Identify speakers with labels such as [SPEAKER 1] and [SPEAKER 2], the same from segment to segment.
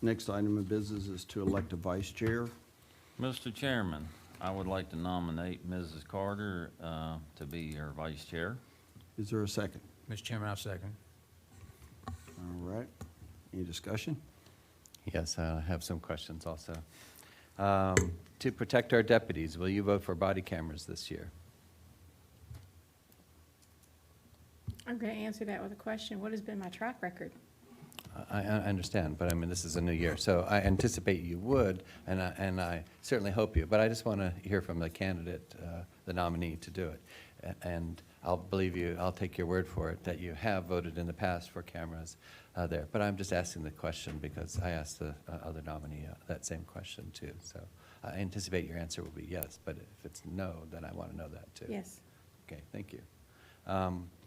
[SPEAKER 1] Next item of business is to elect a vice chair.
[SPEAKER 2] Mr. Chairman, I would like to nominate Mrs. Carter to be our vice chair.
[SPEAKER 1] Is there a second?
[SPEAKER 3] Mr. Chairman, I'll second.
[SPEAKER 1] All right. Any discussion?
[SPEAKER 4] Yes, I have some questions also. To protect our deputies, will you vote for body cameras this year?
[SPEAKER 5] I'm going to answer that with a question. What has been my track record?
[SPEAKER 4] I understand, but I mean, this is a new year, so I anticipate you would, and I certainly hope you, but I just want to hear from the candidate, the nominee, to do it. And I'll believe you, I'll take your word for it, that you have voted in the past for cameras there. But I'm just asking the question because I asked the other nominee that same question too. So I anticipate your answer will be yes, but if it's no, then I want to know that too.
[SPEAKER 5] Yes. Okay,
[SPEAKER 4] Thank you.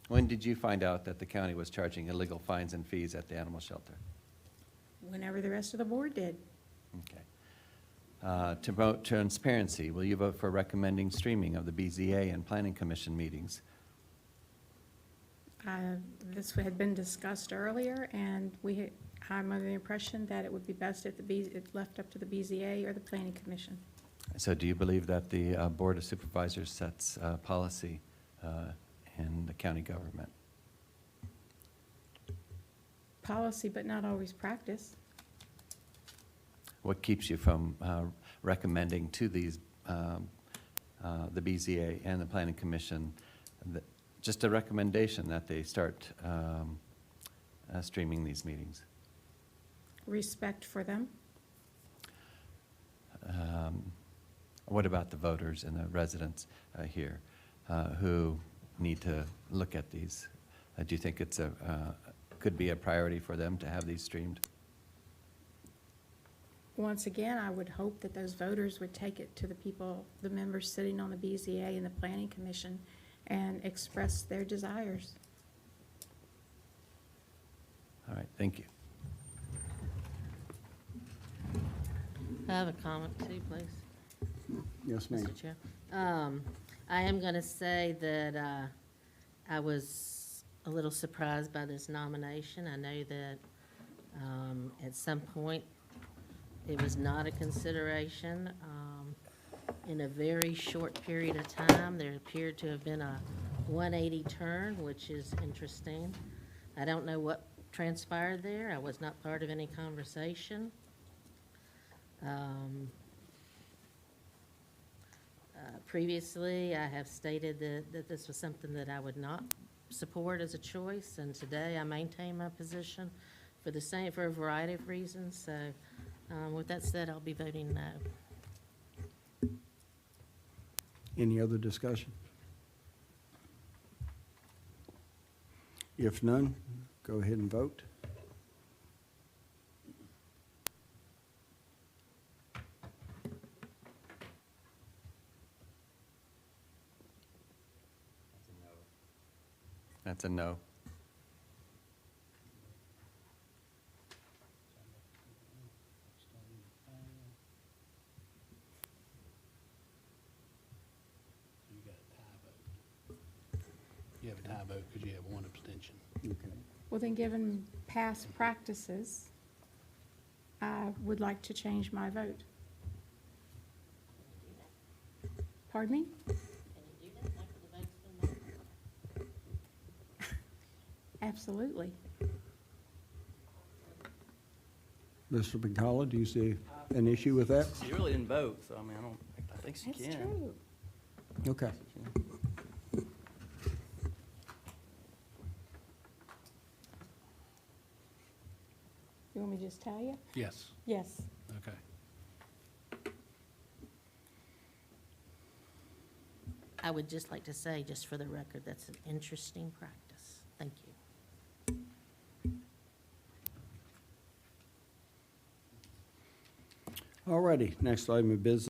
[SPEAKER 4] When did you find out that the county was charging illegal fines and fees at the animal shelter?
[SPEAKER 5] whenever the rest of the board did.
[SPEAKER 4] Okay. To promote transparency, will you vote for recommending streaming of the BZA and Planning Commission meetings?
[SPEAKER 5] This had been discussed earlier, and I'm under the impression that it would be best if it left up to the BZA or the Planning Commission.
[SPEAKER 4] So do you believe that the Board of Supervisors sets policy in the county government?
[SPEAKER 5] Policy, but not always practice.
[SPEAKER 4] What keeps you from recommending to these, the BZA and the Planning Commission, just a recommendation that they start streaming these meetings?
[SPEAKER 5] Respect for them.
[SPEAKER 4] What about the voters and the residents here who need to look at these? Do you think it's could be a priority for them to have these streamed?
[SPEAKER 5] Once again, I would hope that those voters would take it to the people, the members sitting on the BZA and the Planning Commission, and express their desires.
[SPEAKER 4] All right, thank you.
[SPEAKER 6] I have a comment too, please,
[SPEAKER 1] Yes, ma'am.
[SPEAKER 6] Mr. Chair. I am going to say that I was a little surprised by this nomination. I know that at some point it was not a consideration. In a very short period of time, there appeared to have been a 180 turn, which is interesting. I don't know what transpired there. I was not part of any conversation. Previously, I have stated that this was something that I would not support as a choice, and today I maintain my position for a variety of reasons. So with that said, I'll be voting no.
[SPEAKER 1] Any other discussion? If none, go ahead and vote.
[SPEAKER 4] That's a no.
[SPEAKER 7] You got a tie vote. You have a tie vote because you have one abstention.
[SPEAKER 1] Okay.
[SPEAKER 5] Well, then, given past practices, I would like to change my vote. Pardon me?
[SPEAKER 6] Can you do that after the vote's been made?
[SPEAKER 5] Absolutely.
[SPEAKER 1] Mr. McCullough, do you see an issue with that?
[SPEAKER 8] You really didn't vote, so I mean, I think you
[SPEAKER 5] That's
[SPEAKER 8] can.
[SPEAKER 5] true.
[SPEAKER 1] Okay.
[SPEAKER 5] You want me to just tell you?
[SPEAKER 7] Yes,
[SPEAKER 5] Yes.
[SPEAKER 7] okay.
[SPEAKER 6] I would just like to say, just for the record, that's an interesting practice. Thank you.
[SPEAKER 1] All righty, next item of business